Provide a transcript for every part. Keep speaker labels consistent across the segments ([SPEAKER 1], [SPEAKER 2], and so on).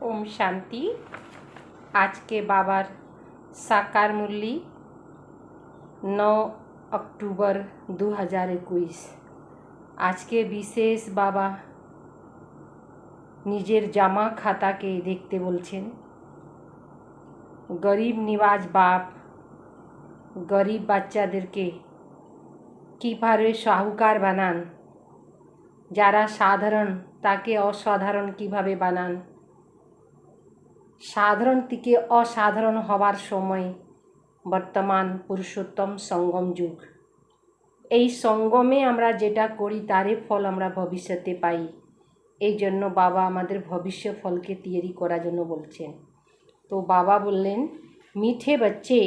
[SPEAKER 1] ओम शांति। आज के बाबार साकार मुरली 9 अक्टूबर 2021। आज के विशेष बाबा निजेर जमा खाता के देखते बोलছেন। गरीब निवाज बाप गरीब বাচ্চাদেরকে কিভাবে সাহুকার বানান, যারা সাধারণ তাকে অসাধারণ কিভাবে বানান, সাধারণ থেকে অসাধারণ হবার সময় বর্তমান পুরুষোত্তম সঙ্গম যুগ। এই সঙ্গমে আমরা যেটা করি তারই ফল আমরা ভবিষ্যতে পাই। এই জন্য বাবা আমাদের ভবিষ্য ফলকে তৈরি করার জন্য বলছেন। তো বাবা বললেন, मीठे बच्चे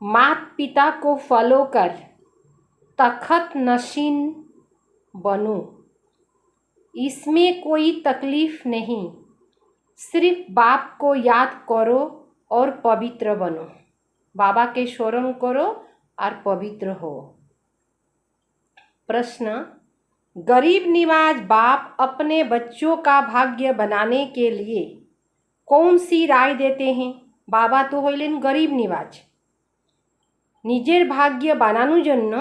[SPEAKER 1] मात पिता को फॉलो कर तखत नशीन बनो, इसमें कोई तकलीफ नहीं, सिर्फ बाप को याद करो और पवित्र बनो। बाबा के स्मरण करो और पवित्र हो। प्रश्न, गरीब निवाज बाप अपने बच्चों का भाग्य बनाने के लिए कौन सी राय देते हैं? बाबा तो हইলেন गरीब निवाज, নিজের ভাগ্য বানানোর জন্য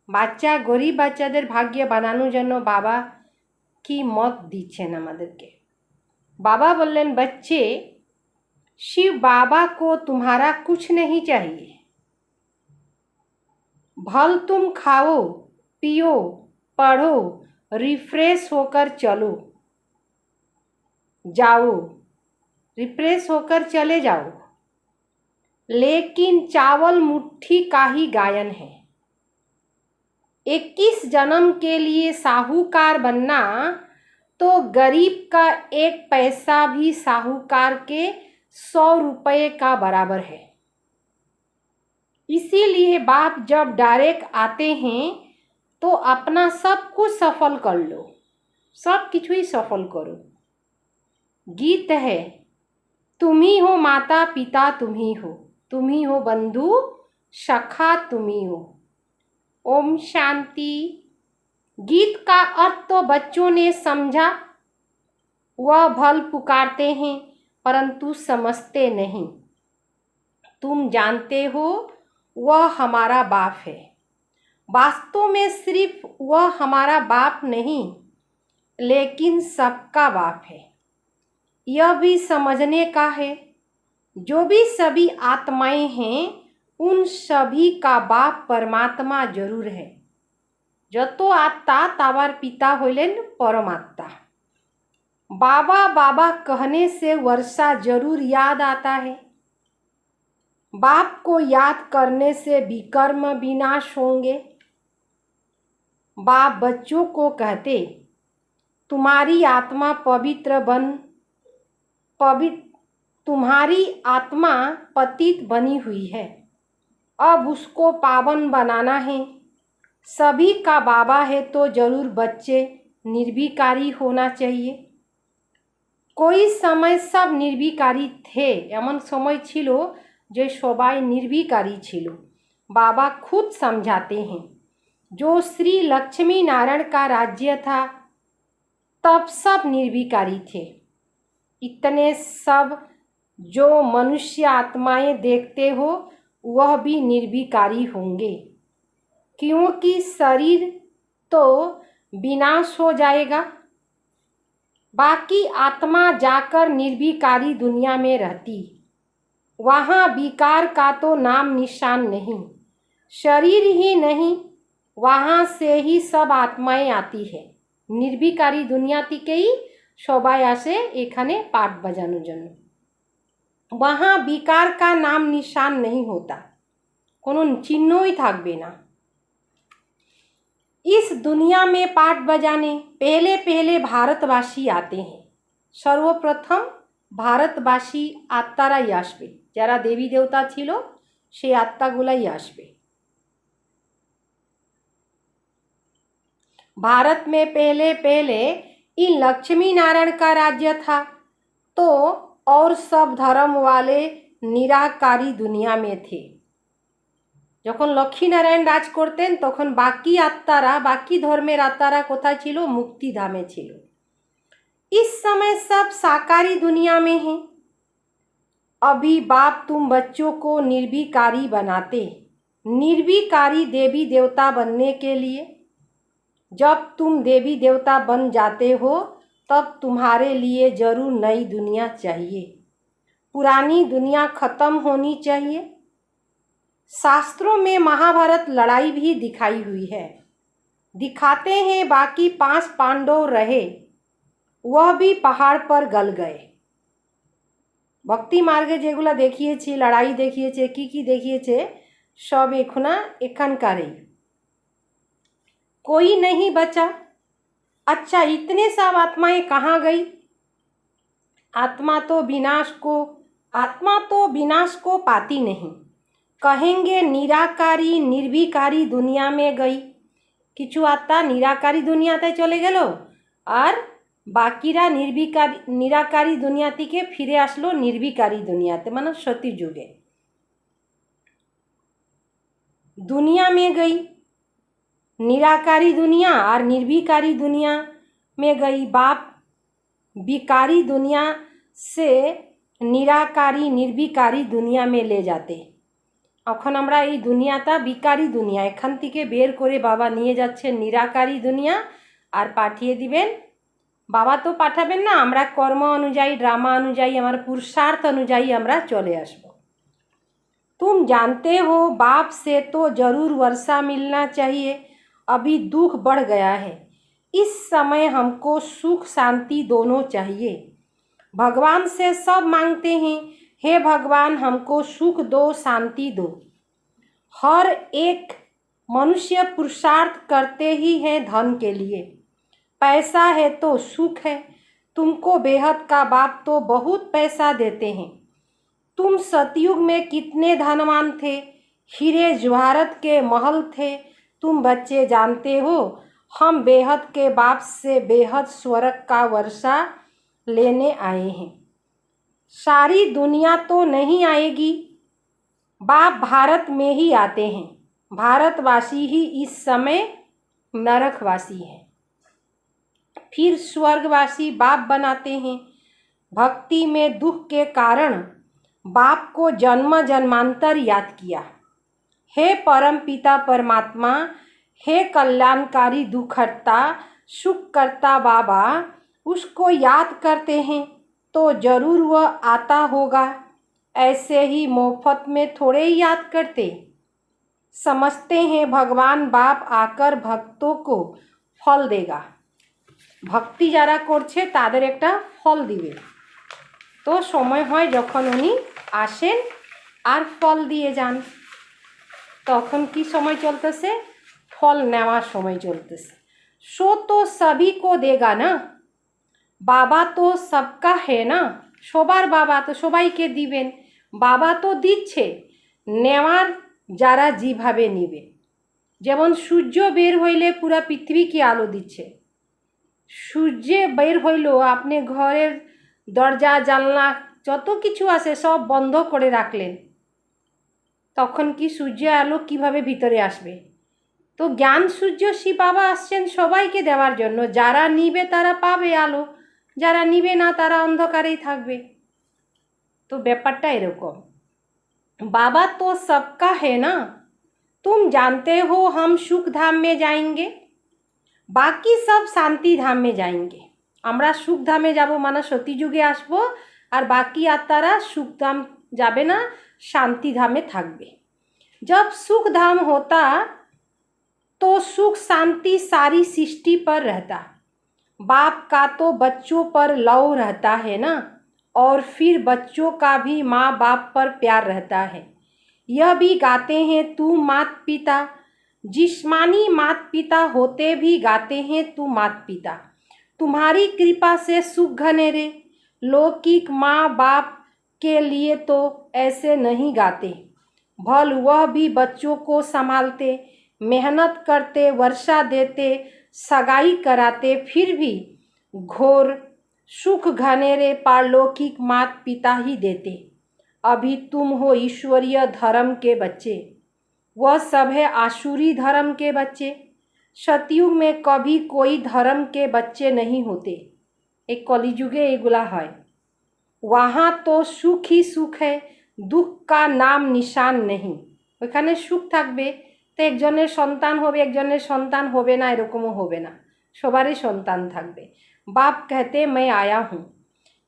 [SPEAKER 1] বাচ্চা গরিব বাচ্চাদের ভাগ্য বানানোর জন্য বাবা কি মত দিচ্ছেন আমাদেরকে। बाबा बोलें, बच्चे शिव बाबा को तुम्हारा कुछ नहीं चाहिए, भल तुम खाओ पियो पढ़ो रिफ्रेश होकर चलो जाओ, रिफ्रेश होकर चले जाओ, लेकिन चावल मुट्ठी का ही गायन है। 21 जन्म के लिए साहूकार बनना तो गरीब का एक पैसा भी साहूकार के 100 रुपये का बराबर है। इसीलिए बाप जब डायरेक्ट आते हैं तो अपना सब कुछ सफल कर लो, सब कुछ ही सफल करो। गीत है, तुम ही हो माता पिता, तुम ही हो बंधु सखा, तुम ही हो। ओम शांति। गीत का अर्थ तो बच्चों ने समझा, वह भल पुकारते हैं परंतु समझते नहीं। तुम जानते हो वह हमारा बाप है। वास्तव में सिर्फ वह हमारा बाप नहीं लेकिन सबका बाप है। यह भी समझने का है, जो भी सभी आत्माएं हैं उन सभी का बाप परमात्मा जरूर है। যত আত্মা তাবার পিতা হইলেন परमात्मा। बाबा बाबा कहने से वर्षा जरूर याद आता है। बाप को याद करने से विकर्म विनाश होंगे। बाप बच्चों को कहते, तुम्हारी आत्मा पवित्र बन, तुम्हारी आत्मा पतित बनी हुई है, अब उसको पावन बनाना है। सभी का बाबा है तो जरूर बच्चे निर्विकारी होना चाहिए। कोई समय सब निर्विकारी थे, एमन समय छिलो जो सबाई निर्विकारी छिलो। बाबा खुद समझाते हैं, जो श्री लक्ष्मी नारायण का राज्य था तब सब निर्विकारी थे। इतने सब जो मनुष्य आत्माएं देखते हो वह भी निर्विकारी होंगे, क्योंकि शरीर तो विनाश हो जाएगा। बाकी आत्मा जाकर निर्विकारी दुनिया में रहती, वहाँ विकार का तो नाम निशान नहीं। शरीर ही नहीं, वहाँ से ही सब आत्माएं आती है। निर्विकारी दुनिया থেকেই সবাই আসে এখানে পাঠ বাজানোর জন্য। वहाँ विकार का नाम निशान नहीं होता, কোনো চিহ্নই থাকবে না। इस दुनिया में पाठ बजाने पहले पहले भारतवासी आते हैं। सर्वप्रथम भारतवासी आत्माराई आसबे, যারা देवी देवता ছিল সেই আত্মাগুলাই আসবে। भारत में पहले पहले इन लक्ष्मी नारायण का राज्य था तो और सब धर्म वाले निराकारी दुनिया में थे। যখন লক্ষ্মীনারায়ণ রাজ করতেন তখন বাকি আত্মারা, বাকি ধর্মের আত্মারা কোথায় ছিল? মুক্তিধামে ছিল। इस समय सब साकारी दुनिया में हैं। अभी बाप तुम बच्चों को निर्विकारी बनाते, निर्विकारी देवी देवता बनने के लिए। जब तुम देवी देवता बन जाते हो तब तुम्हारे लिए जरूर नई दुनिया चाहिए, पुरानी दुनिया खत्म होनी चाहिए। शास्त्रों में महाभारत लड़ाई भी दिखाई हुई है। दिखाते हैं बाकी 5 पांडव रहे, वह भी पहाड़ पर गल गए। भक्ति मार्गे जेगुला देखिए लड़ाई देखिए की देखिए सब एखुना एखानकारेई, कोई नहीं बचा। अच्छा, इतने सब आत्माएं कहाँ गई? आत्मा तो विनाश को पाती नहीं। कहेंगे निराकारी निर्विकारी दुनिया में गई। किछु आत्मा निराकारी दुनियाते चले गेल और बाकीरा निराकारी दुनिया থেকে फिरे आसलो निर्विकारी दुनियाते, माने सती जुगे दुनिया में गई। निराकारी दुनिया और निर्विकारी दुनिया में गई। बाप विकारी दुनिया से निराकारी निर्विकारी दुनिया में ले जाते। এখন আমরা এই দুনিয়াটা বিকারী দুনিয়া, এখান থেকে বের করে বাবা নিয়ে যাচ্ছেন নিরাকারী দুনিয়া আর পাঠিয়ে দিবেন। বাবা তো পাঠাবেন না, আমরা কর্ম অনুযায়ী ড্রামা অনুযায়ী আমার পুরুষার্থ অনুযায়ী আমরা চলে আসব। तुम जानते हो बाप से तो जरूर वर्षा मिलना चाहिए। अभी दुख बढ़ गया है, इस समय हमको सुख शांति दोनों चाहिए। भगवान से सब मांगते हैं, हे भगवान हमको सुख दो शांति दो। हर एक मनुष्य पुरुषार्थ करते ही है धन के लिए। पैसा है तो सुख है। तुमको बेहद का बाप तो बहुत पैसा देते हैं। तुम सतयुग में कितने धनवान थे, हीरे जवाहरत के महल थे। तुम बच्चे जानते हो हम बेहद के बाप से बेहद स्वर्ग का वर्षा लेने आए हैं। सारी दुनिया तो नहीं आएगी, बाप भारत में ही आते हैं। भारतवासी ही इस समय नरकवासी हैं, फिर स्वर्गवासी बाप बनाते हैं। भक्ति में दुख के कारण बाप को जन्म जन्मांतर याद किया। हे परम पिता परमात्मा, हे कल्याणकारी दुखहर्ता सुख करता बाबा, उसको याद करते हैं तो जरूर वह आता होगा। ऐसे ही मुफ्त में थोड़े ही याद करते। समझते हैं भगवान बाप आकर भक्तों को फल देगा। भक्ति যারা করছে তাদের একটা ফল দিবে। তো সময় হয় যখন উনি আসেন আর ফল দিয়ে যান, তখন কি সময় চলতেছে? ফল নেওয়ার সময় চলতেছে। सो तो सभी को देगा ना, বাবা তো সবকা है ना, সবার বাবা তো সবাইকে দিবেন। বাবা তো দিচ্ছে, নেওয়ার যারা যেভাবে নেবে। যেমন সূর্য বের হইলে পুরা পৃথিবীকে আলো দিচ্ছে। সূর্য বের হইল, আপনি ঘরের দরজা জানলা যত কিছু আছে সব বন্ধ করে রাখলেন, তখন কি সূর্য আলো কিভাবে ভিতরে আসবে? তো জ্ঞান সূর্য শিব বাবা আসছেন সবাইকে দেওয়ার জন্য। যারা নিবে তারা পাবে আলো, যারা নিবে না তারা অন্ধকারেই থাকবে। তো ব্যাপারটা এরকম। बाबा तो सबका है ना, तुम जानते हो हम सुख धाम में जाएंगे, बाकी सब शांति धाम में जाएंगे। আমরা সুখ ধামে যাব মানে সতী যুগে আসব, আর বাকি আত্মারা সুখ ধাম যাবে না, শান্তি ধামে থাকবে। जब सुख धाम होता तो सुख शांति सारी सृष्टि पर रहता। बाप का तो बच्चों पर लव रहता है ना, और फिर बच्चों का भी माँ बाप पर प्यार रहता है। यह भी गाते हैं तू मात पिता, जिस्मानी मात पिता होते भी गाते हैं तू मात पिता। तुम्हारी कृपा से सुख घनेरे, लौकिक माँ बाप के लिए तो ऐसे नहीं गाते। भल वह भी बच्चों को संभालते, मेहनत करते, वर्षा देते, सगाई कराते, फिर भी घोर सुख घनेरे पारलौकिक मात पिता ही देते। अभी तुम हो ईश्वरीय धर्म के बच्चे, वह सब है आसुरी धर्म के बच्चे। सतयुग में कभी कोई धर्म के बच्चे नहीं होते। এই কলিযুগে এগুলা হয়। वहाँ तो সুখ ही সুখ है, দুঃখ का नाम निशान नहीं। ওইখানে সুখ থাকবে, তো একজনের সন্তান হবে, একজনের সন্তান হবে না, এরকমও হবে না, সবারই সন্তান থাকবে। बाप कहते मैं आया हूँ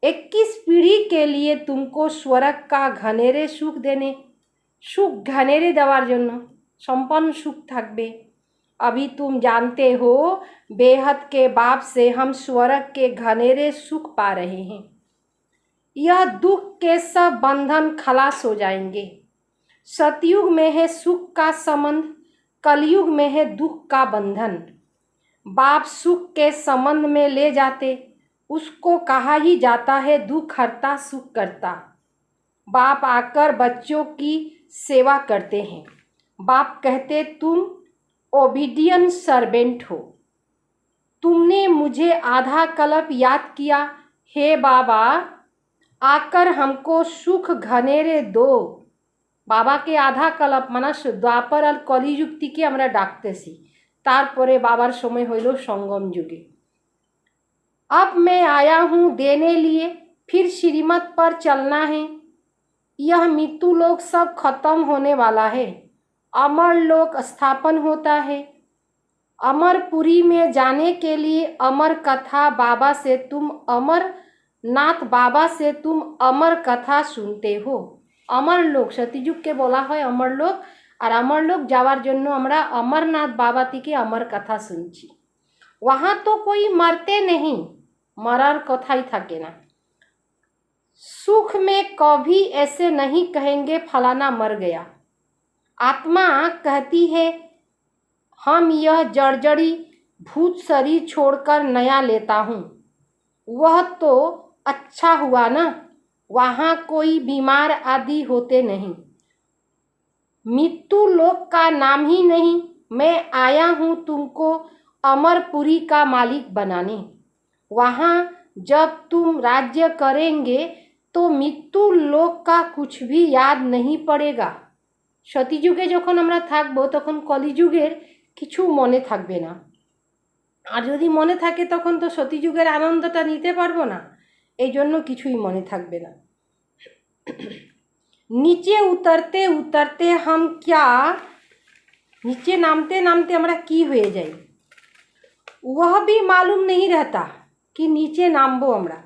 [SPEAKER 1] 21 पीढ़ी के लिए तुमको स्वर्ग का घनेरे সুখ देने, সুখ ঘনেরে দেওয়ার জন্য, সম্পন্ন সুখ থাকবে। अभी तुम जानते हो बेहद के बाप से हम स्वर्ग के घनेरे सुख पा रहे हैं। यह दुख के सब बंधन खलास हो जाएंगे। सतयुग में है सुख का संबंध, कलयुग में है दुख का बंधन। बाप सुख के संबंध में ले जाते, उसको कहा ही जाता है दुख हरता सुख करता। बाप आकर बच्चों की सेवा करते हैं। बाप कहते तुम ओबीडियंट सर्वेंट हो। तुमने मुझे आधा कल्प याद किया, हे बाबा आकर हमको सुख घनेरे दो। বাবাকে আধা কল্প মানে দ্বাপর আর কলিযুগ থেকে আমরা ডাকতেছি, তারপরে বাবার সময় হইল সঙ্গম যুগে। अब मैं आया हूँ देने लिए, फिर श्रीमत पर चलना है। यह मृत्यु लोक सब खत्म होने वाला है, अमर लोक स्थापन होता है। अमरपुरी में जाने के लिए अमर कथा बाबा से तुम अमर नाथ बाबा से तुम अमर कथा सुनते हो। अमर लोक सतीजुग के बोला है अमर लोक, और अमर लोक जावार जन्य हमरा अमरनाथ बाबा थेके अमर कथा सुनছি। वहाँ तो कोई मरते नहीं, मरार कथाई थाके ना। सुख में कभी ऐसे नहीं कहेंगे फलाना मर गया। आत्मा कहती है हम यह जर्जरी भूत शरीर छोड़कर नया लेता हूँ। वह तो अच्छा हुआ ना, वहाँ कोई बीमार आदि होते नहीं। मृत्यु लोक का नाम ही नहीं। मैं आया हूँ तुमको अमरपुरी का मालिक बनाने। वहाँ जब तुम राज्य करेंगे तो मृत्यु लोक का कुछ भी याद नहीं पड़ेगा। সতীযুগে যখন আমরা থাকবো তখন কলিযুগের কিছু মনে থাকবে না, আর যদি মনে থাকে তখন তো সতীযুগের আনন্দটা নিতে পারবো না, এই জন্য কিছুই মনে থাকবে না। नीचे उतरते उतरते हम क्या, नीचे नामते नामते हमरा की हुए जाए वह भी मालूम नहीं रहता कि नीचे नामबो हमरा,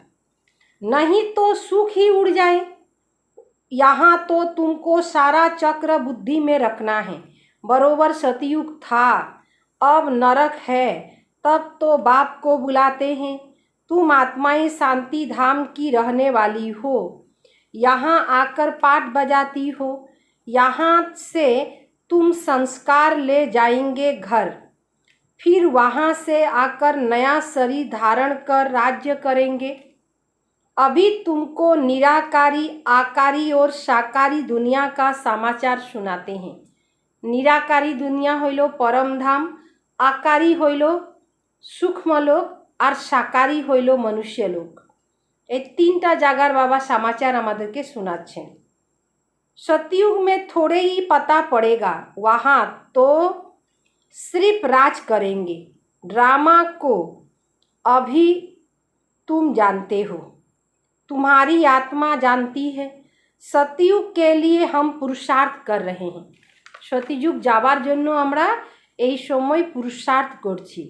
[SPEAKER 1] नहीं तो सुख ही उड़ जाए। यहाँ तो तुमको सारा चक्र बुद्धि में रखना है। बरोबर सतयुग था, अब नरक है, तब तो बाप को बुलाते हैं। तुम आत्माएं शांति धाम की रहने वाली हो, यहाँ आकर पाठ बजाती हो। यहाँ से तुम संस्कार ले जाएंगे घर, फिर वहाँ से आकर नया शरीर धारण कर राज्य करेंगे। अभी तुमको निराकारी आकारी और साकारी दुनिया का समाचार सुनाते हैं। निराकारी दुनिया हইল परम धाम, आकारी हইল सूक्ष्म लोक, और साकारी हইল मनुष्य लोक। এই তিনটা জায়গার বাবা সমাচার আমাদেরকে শোনাচ্ছেন। सतयुग में थोड़े ही पता पड़ेगा, वहाँ तो सिर्फ राज करेंगे। ड्रामा को अभी तुम जानते हो, तुम्हारी आत्मा जानती है। सतयुग के लिए हम पुरुषार्थ कर रहे हैं। सतयुग जावार जन्य আমরা এই সময় पुरुषार्थ করছি।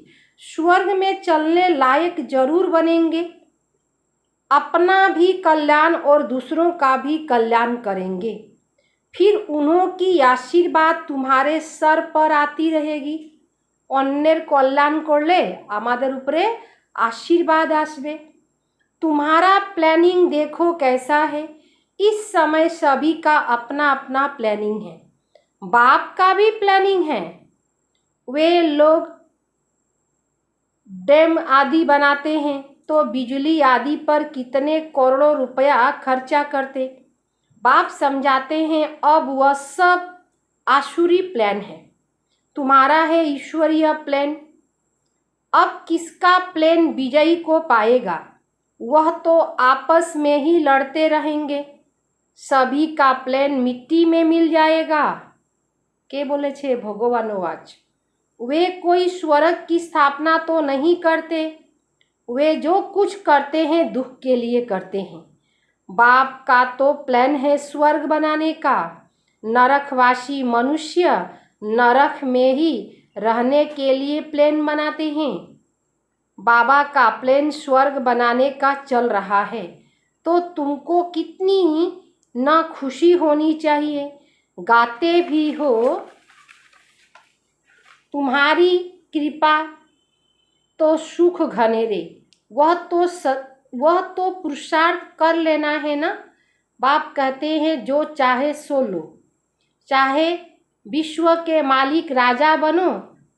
[SPEAKER 1] स्वर्ग में चलने लायक जरूर बनेंगे, अपना भी कल्याण और दूसरों का भी कल्याण करेंगे। फिर उन्हों की आशीर्वाद तुम्हारे सर पर आती रहेगी। अन्येर कल्याण करले आमादेर उपरे आशीर्वाद आसबे। तुम्हारा प्लानिंग देखो कैसा है। इस समय सभी का अपना अपना प्लानिंग है। बाप का भी प्लानिंग है। वे लोग डैम आदि बनाते हैं तो बिजली आदि पर कितने करोड़ों रुपया खर्चा करते। बाप समझाते हैं अब वह सब आसुरी प्लान है, तुम्हारा है ईश्वरीय प्लान। अब किसका प्लान विजयी को पाएगा, वह तो आपस में ही लड़ते रहेंगे। सभी का प्लान मिट्टी में मिल जाएगा। के बोले छे भगवान आज वे कोई स्वर्ग की स्थापना तो नहीं करते, वे जो कुछ करते हैं दुख के लिए करते हैं। बाप का तो प्लान है स्वर्ग बनाने का। नरकवासी मनुष्य नरक में ही रहने के लिए प्लान बनाते हैं। बाबा का प्लान स्वर्ग बनाने का चल रहा है, तो तुमको कितनी ना खुशी होनी चाहिए। गाते भी हो, तुम्हारी कृपा तो सुख घनेरे, वह तो पुरुषार्थ कर लेना है ना। बाप कहते हैं जो चाहे सो लो, चाहे विश्व के मालिक राजा बनो,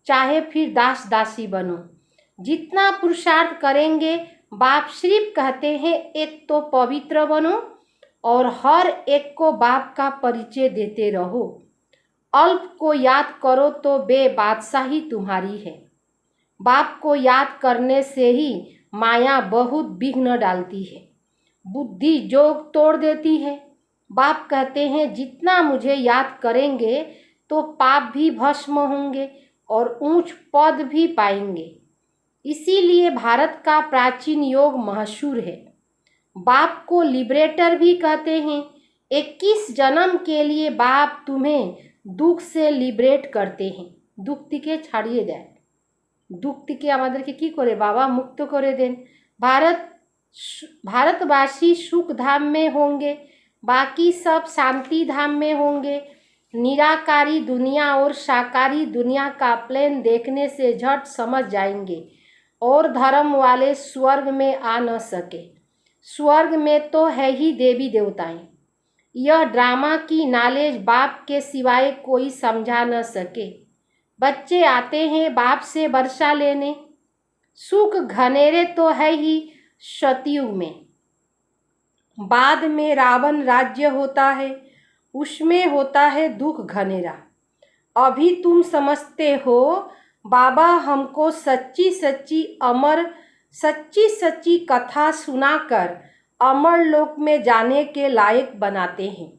[SPEAKER 1] चाहे फिर दास दासी बनो। जितना पुरुषार्थ करेंगे, बाप सिर्फ कहते हैं एक तो पवित्र बनो और हर एक को बाप का परिचय देते रहो। अल्प को याद करो तो बेबादशाही तुम्हारी है। बाप को याद करने से ही माया बहुत विघ्न डालती है, बुद्धि जोग तोड़ देती है। बाप कहते हैं जितना मुझे याद करेंगे तो पाप भी भस्म होंगे और ऊंच पद भी पाएंगे। इसीलिए भारत का प्राचीन योग मशहूर है। बाप को लिबरेटर भी कहते हैं। 21 जन्म के लिए बाप तुम्हें दुख से लिबरेट करते हैं। दुख থেকে ছাড়িয়ে দেয়, दुख থেকে আমাদেরকে কি করে बाबा मुक्त করে दें। भारतवासी सुख धाम में होंगे, बाकी सब शांति धाम में होंगे। निराकारी दुनिया और साकारी दुनिया का प्लान देखने से झट समझ जाएंगे और धर्म वाले स्वर्ग में आ न सके। स्वर्ग में तो है ही देवी देवताएं। यह ड्रामा की नॉलेज बाप के सिवाय कोई समझा न सके। बच्चे आते हैं बाप से वर्षा लेने। सुख घनेरे तो है ही सतयुग में, बाद में रावण राज्य होता है, उसमें होता है दुख घनेरा। अभी तुम समझते हो बाबा हमको सच्ची सच्ची कथा सुनाकर अमर लोक में जाने के लायक बनाते हैं।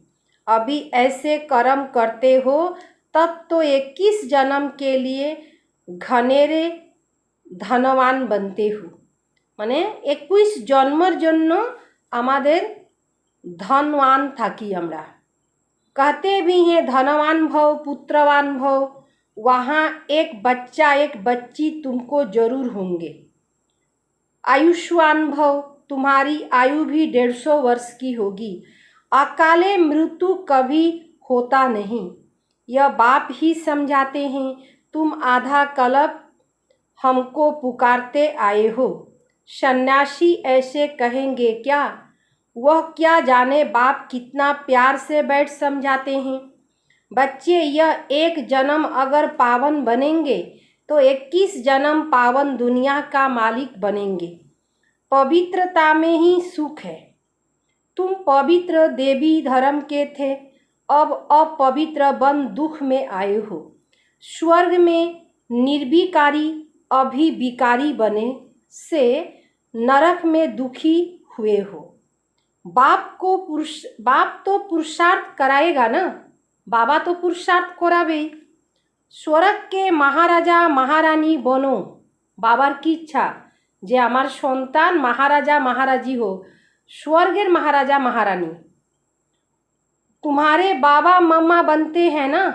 [SPEAKER 1] अभी ऐसे कर्म करते हो तब तो 21 जन्म के लिए घनेरे धनवान बनते हो। माने 21 जन्मर जन्य आमादेर धनवान थाकी हमरा। कहते भी हैं धनवान भव पुत्रवान भव, वहाँ एक बच्चा एक बच्ची तुमको जरूर होंगे। आयुष्मान भव, तुम्हारी आयु भी 150 वर्ष की होगी। अकाले मृत्यु कभी होता नहीं, यह बाप ही समझाते हैं। तुम आधा कल्प हमको पुकारते आए हो। सन्यासी ऐसे कहेंगे क्या? वह क्या जाने बाप कितना प्यार से बैठ समझाते हैं। बच्चे यह एक जन्म अगर पावन बनेंगे तो 21 जन्म पावन दुनिया का मालिक बनेंगे। पवित्रता में ही सुख है। तुम पवित्र देवी धर्म के थे, अब अपवित्र बन दुख में आए हो। स्वर्ग में निर्विकारी अभी विकारी बने से नरक में दुखी हुए हो। बाप तो पुरुषार्थ कराएगा ना, बाबा तो पुरुषार्थ कराबे। स्वर्ग के महाराजा महारानी बनो, बाबार की इच्छा जे आमार सन्तान महाराजा महाराजी हो, स्वर्गेर महाराजा महारानी। तुम्हारे बाबा मम्मा बनते हैं ना,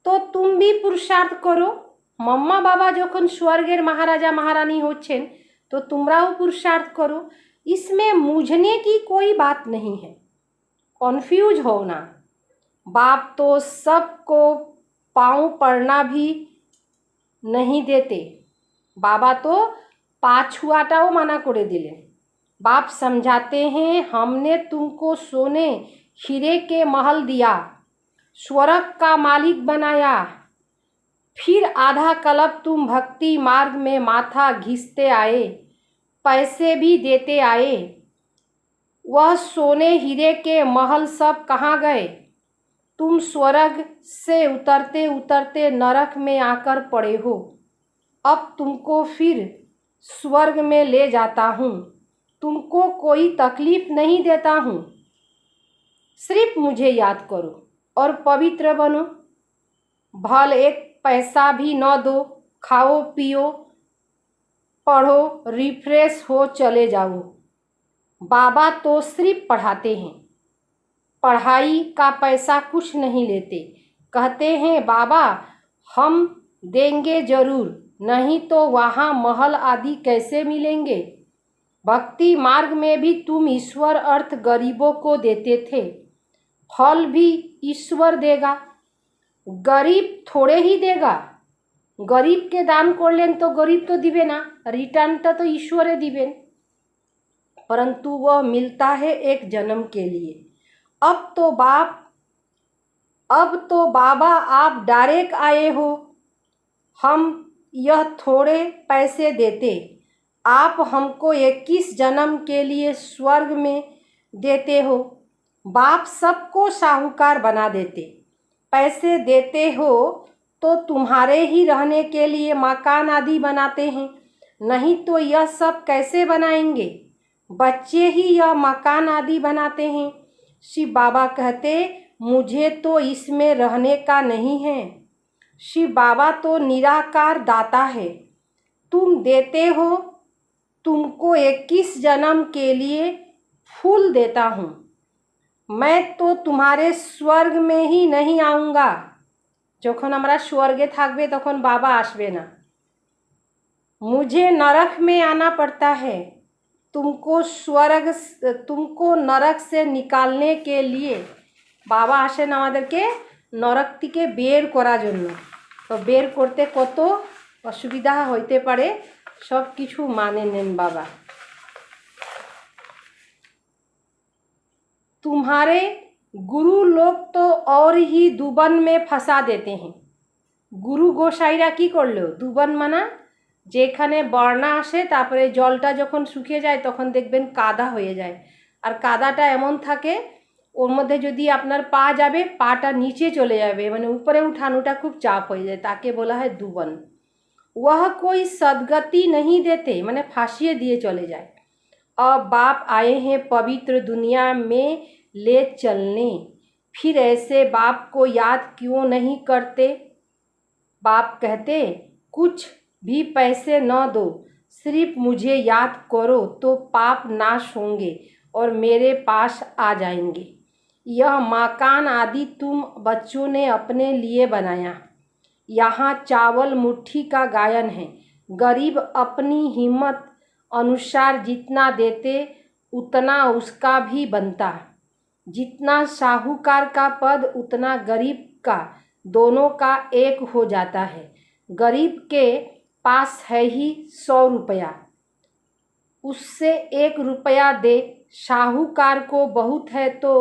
[SPEAKER 1] तो तुम भी पुरुषार्थ करो। मम्मा बाबा जखन स्वर्गेर महाराजा महारानी होच्छेन तो तुमराओ पुरुषार्थ करो। इसमें मूझने की कोई बात नहीं है, कन्फ्यूज हो ना। बाप तो सबको पाँव पड़ना भी नहीं देते। बाबा तो पा छुआटाओ मना करे दिलेन। बाप समझाते हैं हमने तुमको सोने हीरे के महल दिया, स्वर्ग का मालिक बनाया, फिर आधा कल्प तुम भक्ति मार्ग में माथा घिसते आए, पैसे भी देते आए। वह सोने हीरे के महल सब कहाँ गए? तुम स्वर्ग से उतरते उतरते नरक में आकर पड़े हो। अब तुमको फिर स्वर्ग में ले जाता हूँ, तुमको कोई तकलीफ नहीं देता हूँ। सिर्फ मुझे याद करो और पवित्र बनो। भल एक पैसा भी न दो, खाओ पियो पढ़ो, रिफ्रेश हो चले जाओ। बाबा तो सिर्फ पढ़ाते हैं, पढ़ाई का पैसा कुछ नहीं लेते। कहते हैं बाबा हम देंगे जरूर, नहीं तो वहाँ महल आदि कैसे मिलेंगे। भक्ति मार्ग में भी तुम ईश्वर अर्थ गरीबों को देते थे, फल भी ईश्वर देगा, गरीब थोड़े ही देगा। गरीब के दान करलें तो गरीब तो दिबे ना, रिटर्न तो ईश्वरे दिबेन, परंतु वह मिलता है एक जन्म के लिए। अब तो बाबा आप डायरेक्ट आए हो, हम यह थोड़े पैसे देते, आप हमको 21 जन्म के लिए स्वर्ग में देते हो। बाप सबको साहूकार बना देते, पैसे देते हो तो तुम्हारे ही रहने के लिए मकान आदि बनाते हैं, नहीं तो यह सब कैसे बनाएंगे। बच्चे ही यह मकान आदि बनाते हैं। शिव बाबा कहते मुझे तो इसमें रहने का नहीं है। शिव बाबा तो निराकार दाता है, तुम देते हो, तुमको 21 जन्म के लिए फूल देता हूँ। मैं तो तुम्हारे स्वर्ग में ही नहीं आऊँगा, যখন আমরা স্বর্গে থাকবে তখন बाबा आसबे ना। मुझे नरक में आना पड़ता है, तुमको नरक से निकालने के लिए। बाबा आसेन आमादेरके नरक থেকে বের করার জন্য। তো বের করতে কত অসুবিধা হইতে পারে সব কিছু মানে নেন বাবা। तुम्हारे गुरु लोग तो और ही दुबन में फंसा देते हैं। गुरु गोसाईरा की करलो दुबन माना যেখানে বর্ণা আসে তারপরে জলটা যখন শুকিয়ে যায় তখন দেখবেন কাদা হয়ে যায়, আর কাদাটা এমন থাকে ওর মধ্যে যদি আপনার পা যাবে পাটা নিচে চলে যাবে, মানে উপরে উঠানোটা খুব চাপ হয়ে যায়, তাকে বলা হয় দুবন। वह कोई सदगति नहीं देते, माने फांसिए दिए चले जाए। अब बाप आए हैं पवित्र दुनिया में ले चलने, फिर ऐसे बाप को याद क्यों नहीं करते। बाप कहते कुछ भी पैसे न दो, सिर्फ मुझे याद करो तो पाप नाश होंगे और मेरे पास आ जाएंगे। यह मकान आदि तुम बच्चों ने अपने लिए बनाया। यहाँ चावल मुट्ठी का गायन है, गरीब अपनी हिम्मत अनुसार जितना देते उतना उसका भी बनता। जितना साहूकार का पद उतना गरीब का, दोनों का एक हो जाता है। गरीब के पास है ही 100 रुपया, उससे 1 रुपया दे। साहूकार को बहुत है तो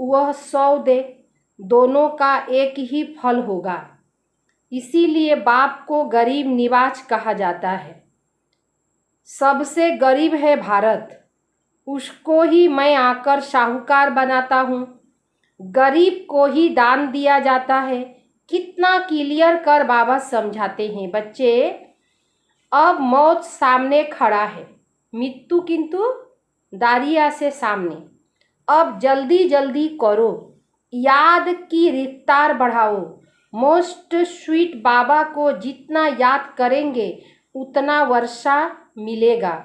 [SPEAKER 1] वह 100 दे, दोनों का एक ही फल होगा। इसीलिए बाप को गरीब निवाज कहा जाता है। सबसे गरीब है भारत, उसको ही मैं आकर साहूकार बनाता हूँ। गरीब को ही दान दिया जाता है। कितना क्लियर कर बाबा समझाते हैं। बच्चे अब मौत सामने खड़ा है, मृत्यु किंतु दारिया से सामने। अब जल्दी जल्दी करो, याद की रफ्तार बढ़ाओ। मोस्ट स्वीट बाबा को जितना याद करेंगे उतना वर्षा मिलेगा,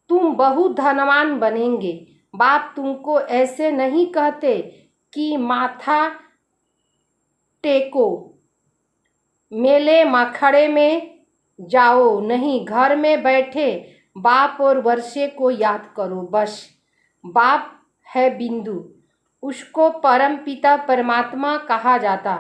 [SPEAKER 1] तुम बहुत धनवान बनेंगे। बाप तुमको ऐसे नहीं कहते कि माथा टेको, मेले मखड़े में जाओ, नहीं, घर में बैठे बाप और वर्षे को याद करो बस। बाप है बिंदु, उसको परम पिता परमात्मा कहा जाता,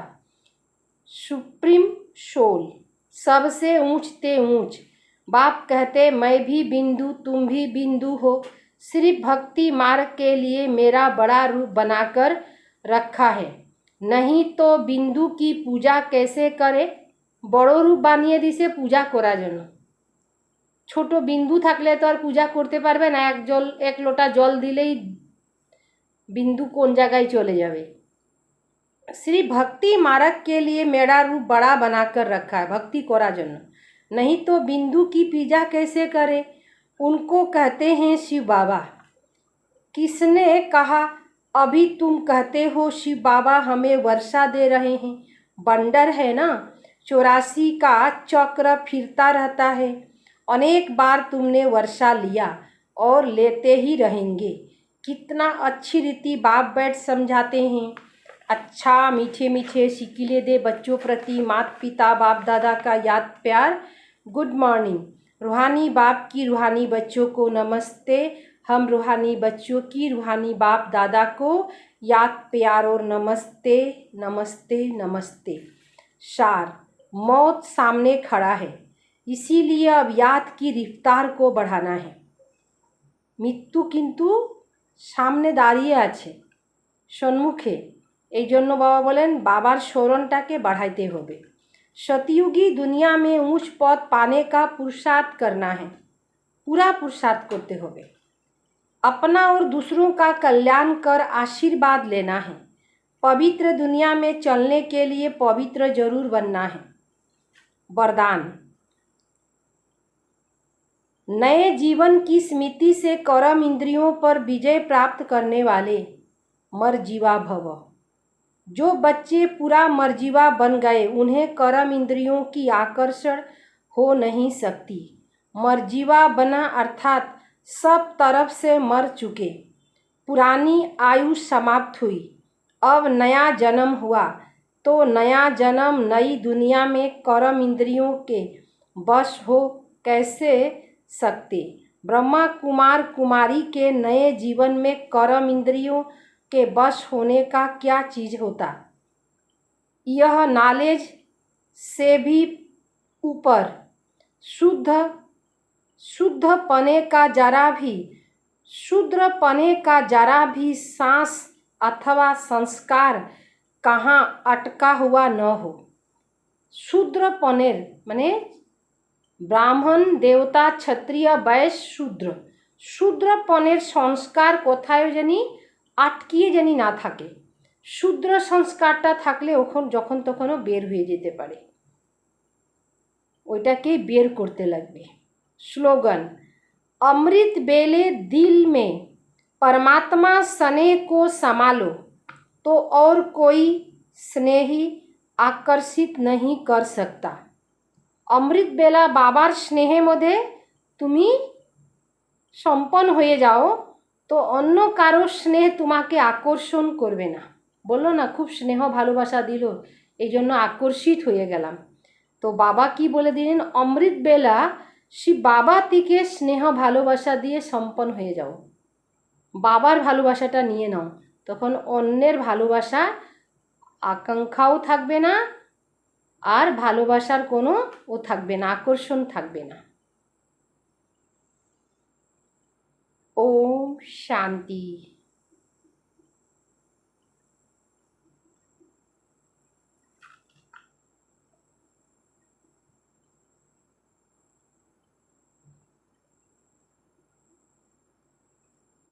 [SPEAKER 1] सुप्रीम सोल, सबसे ऊंचते ऊंच। बाप कहते मैं भी बिंदु तुम भी बिंदु हो, सिर्फ भक्ति मार्ग के लिए मेरा बड़ा रूप बनाकर रखा है, नहीं तो बिंदु की पूजा कैसे करे। बड़ो रूप बानिए दिसे पूजा करा जন্য। छोटो बिंदु থাকলে तो আর पूजा करते পারবে না, एक लोटा जल दिलेई बिंदु कौन जगह चले जावे। श्री भक्ति मार्ग के लिए मेरा रूप बड़ा बनाकर रखा है, भक्ति करा जন্য, नहीं तो बिंदु की पूजा कैसे करे। उनको कहते हैं शिव बाबा। किसने कहा अभी तुम कहते हो शिव बाबा हमें वर्षा दे रहे हैं, बंडर है ना। 84 का चक्र फिरता रहता है। अनेक बार तुमने वर्षा लिया और लेते ही रहेंगे। कितना अच्छी रीति बाप बैठ समझाते हैं। अच्छा मीठे मीठे सिकिले दे बच्चों प्रति माता पिता बाप दादा का याद प्यार। Good morning. रूहानी बाप की रूहानी बच्चों को नमस्ते। हम रूहानी बच्चों की रूहानी बाप दादा को याद प्यार और नमस्ते नमस्ते नमस्ते। सार, मौत सामने खड़ा है, इसीलिए अब याद की रफ्तार को बढ़ाना है। मृत्यु किन्तु सामने दाঁড়িয়ে আছে, সম্মুখে। এই জন্য বাবা বলেন বাবার স্মরণটাকে বাড়াইতে হবে। सतयुगी दुनिया में ऊंच पद पाने का पुरुषार्थ करना है, पूरा पुरुषार्थ करते होवे। अपना और दूसरों का कल्याण कर आशीर्वाद लेना है। पवित्र दुनिया में चलने के लिए पवित्र जरूर बनना है। वरदान, नए जीवन की स्मृति से कर्म इंद्रियों पर विजय प्राप्त करने वाले मरजीवा भव। जो बच्चे पूरा मरजीवा बन गए उन्हें कर्म इंद्रियों की आकर्षण हो नहीं सकती। मरजीवा बना अर्थात सब तरफ से मर चुके। पुरानी आयु समाप्त हुई, अब नया जन्म हुआ। तो नया जन्म नई दुनिया में कर्म इंद्रियों के वश हो कैसे सकते। ब्रह्मा कुमार कुमारी के नए जीवन में कर्म इंद्रियों के वश होने का क्या चीज़ होता। यह नॉलेज से भी ऊपर शुद्धपने का जरा भी सांस अथवा संस्कार कहाँ अटका हुआ न हो। शूद्रपनेर माने ब्राह्मण देवता क्षत्रिय वैश्य शूद्र, शूद्रपनेर संस्कार कोथायो जानी आटकिए जानी ना थाके। शूद्र संस्कारटा थाकले ओखन जखन तखनो बेर हये जेते पारे, ओइटाके बेर करते लागबे। स्लोगन, अमृत बेले दिल में परमात्मा स्नेह को समालो तो और कोई स्नेही आकर्षित नहीं कर सकता। अमृत बेला बाबार स्नेहे मध्य तुमी सम्पन्न हये जाओ तो अन्य कारो स्नेह तुम्हें आकर्षण करबे ना। बोलो ना खूब स्नेह भालोबासा दिल एइजन्य आकर्षित हये गेलाम। तो बाबा की बोले दिलेन अमृत बेला शिव बाबा थेके स्नेह भालोबासा दिए सम्पन्न हये जाओ। बाबार भालोबासाटा निये नाओ, तखन अन्येर भालोबासा आकांक्षाओ थाकबे ना और भालोबासार कोनो ओ थाकबे ना, आकर्षण थाकबे ना। ओम शांति।